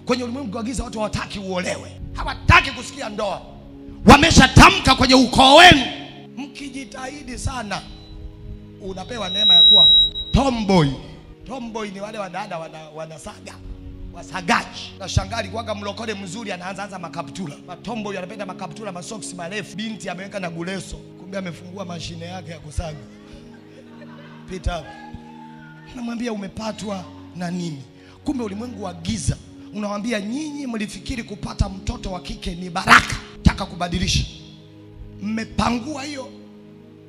Kwenye ulimwengu wa giza watu hawataki uolewe, hawataki kusikia ndoa. Wameshatamka kwenye ukoo wenu, mkijitahidi sana unapewa neema ya kuwa tomboy. Tomboy ni wale wadada wanasaga, wasagaji. Na shangali kuwaga mlokole mzuri anaanza makaptula. Matomboy anapenda makaptula, masoksi marefu. Binti ameweka na guleso, kumbe amefungua mashine yake ya kusaga. Pita, namwambia umepatwa na nini? Kumbe ulimwengu wa giza unawambia nyinyi mlifikiri kupata mtoto wa kike ni baraka, taka kubadilisha. Mmepangua hiyo,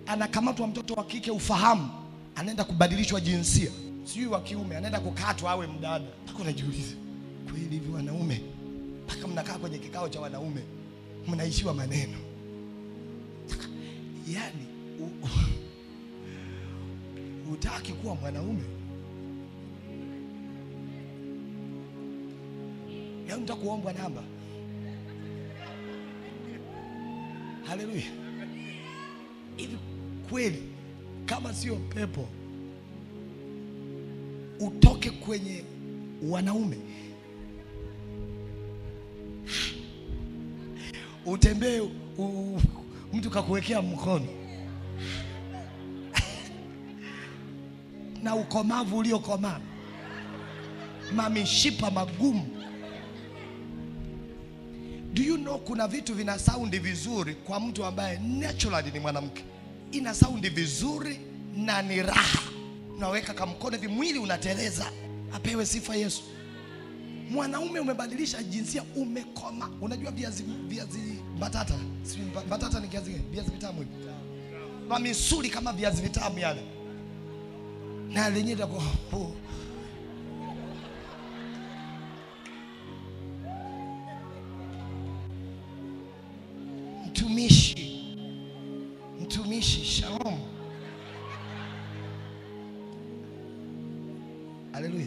anakamatwa mtoto wa kike ufahamu, anaenda kubadilishwa jinsia, sijui wa kiume, anaenda kukatwa awe mdada. Mpaka unajiuliza, kweli hivi wanaume mpaka mnakaa kwenye kikao cha wanaume mnaishiwa maneno? Yani utaki kuwa mwanaume? Yaani nitakuomba namba. Haleluya. Hivi kweli kama sio pepo utoke kwenye wanaume utembee mtu kakuwekea mkono na ukomavu uliokomaa, mamishipa magumu. Do you know kuna vitu vina saundi vizuri kwa mtu ambaye naturally ni mwanamke. Ina saundi vizuri na ni raha. Unaweka kamkono hivi mwili unateleza. Apewe sifa Yesu. Mwanaume umebadilisha jinsia, umekoma. Unajua viazi batata? Batata ni kiazi gani? Viazi vitamu hivi. Mamisuli kama viazi vitamu yale. Na lenye dako Mtumishi, shalom. Haleluya.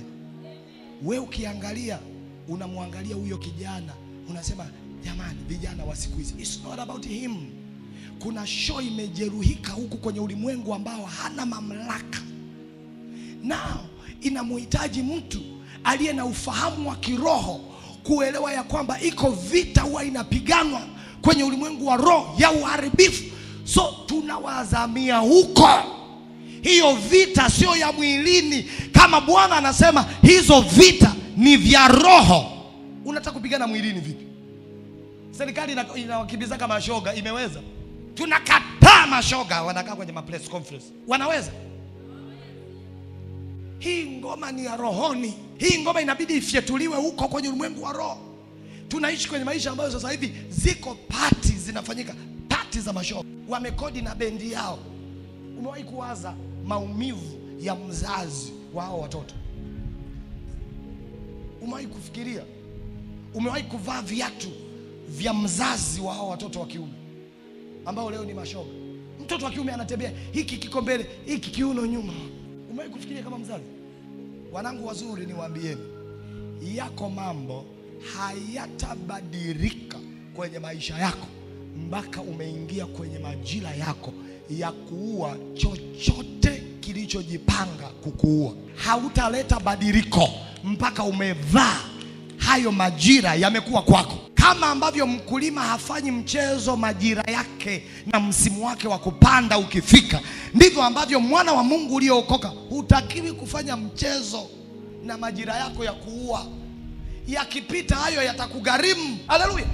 Wewe ukiangalia, unamwangalia huyo kijana, unasema jamani, vijana wa siku hizi, it's not about him. Kuna show imejeruhika huku kwenye ulimwengu ambao hana mamlaka. Now inamhitaji mtu aliye na ufahamu wa kiroho kuelewa ya kwamba iko vita huwa inapiganwa kwenye ulimwengu wa roho ya uharibifu. So tunawazamia huko. Hiyo vita sio ya mwilini. Kama Bwana anasema hizo vita ni vya roho. Unataka kupigana mwilini vipi? Serikali inawakimbiza kama mashoga, imeweza? Tunakataa mashoga wanakaa kwenye press conference. Wanaweza? Hii ngoma ni ya rohoni. Hii ngoma inabidi ifyetuliwe huko kwenye ulimwengu wa roho. Tunaishi kwenye maisha ambayo sasa hivi ziko party zinafanyika, party za mashoga. Wamekodi na bendi yao. Umewahi kuwaza maumivu ya mzazi wao watoto? Umewahi kufikiria? Umewahi kuvaa viatu vya mzazi wao watoto wa kiume ambao leo ni mashoga? Mtoto wa kiume anatembea hiki kiko mbele, hiki kiuno nyuma. Umewahi kufikiria kama mzazi? Wanangu wazuri, niwaambieni, yako mambo hayatabadilika kwenye maisha yako mpaka umeingia kwenye majira yako ya kuua chochote kilichojipanga kukuua. Hautaleta badiliko mpaka umevaa hayo majira yamekuwa kwako. Kama ambavyo mkulima hafanyi mchezo majira yake na msimu wake wa kupanda ukifika, ndivyo ambavyo mwana wa Mungu uliyookoka hutakiwi kufanya mchezo na majira yako ya kuua. Yakipita hayo yatakugharimu. Haleluya.